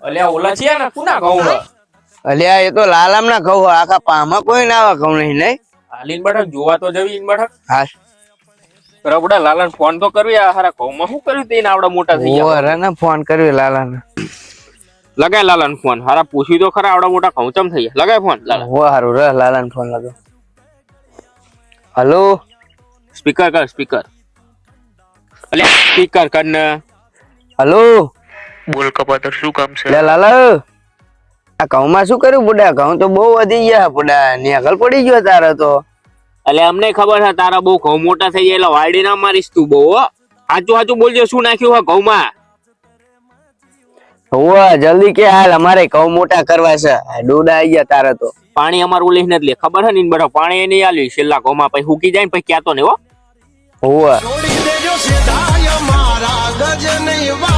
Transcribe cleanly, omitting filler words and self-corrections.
અલ્યા ઓલા છે ને કુના ઘઉં અલ્યા એ તો લાલામ ના ઘઉં આખા પામાં કોઈ ના આવે ઘઉં નહીં નહીં હાલીન બઠક જોવા તો જવી ઇન બઠક હા રબડા લાલાને ફોન તો કરવી આ હારા ઘઉંમાં શું કર્યું તેને આવડા મોટા થઈ ગયા ઓરે ને ફોન કર્યો લાલાને લગાય લાલાને ફોન હારા પૂછ્યું તો ખરા આવડા મોટા ઘઉં ચમ થઈ ગયા લગાય ફોન લાલા ઓ હારું રે લાલાને ફોન લગાવ હલો સ્પીકર કર સ્પીકર અલ્યા સ્પીકર કર ને હલો બોલ કપાતર શું કામ છે? લે લાલા આ ઘઉંમાં શું કર્યું બુડા ઘઉં તો બહુ વધી ગયા બુડા નેગલ પડી ગયો તારે તો અલ્યા અમને ખબર છે તારા બહુ ઘઉં મોટા થઈ ગયા એટલે વાડી ના મારીશ તું બહુ સાચું સાચું બોલજો શું નાખ્યું હોય ઘઉંમાં હોવા જલ્દી કે હાલ અમારે ઘઉં મોટા કરવા છે ડોડા આવી ગયા તારે તો પાણી અમારું લઈને જ લે ખબર છે ને ઈન બઠો પાણી એ નહીં આલ્યું છેલ્લા ઘઉંમાં પછી હુકી જાય ને પછી ક્યાતો ને હો હોવા છોડી દેજો સીધા મારા ગજ નહીં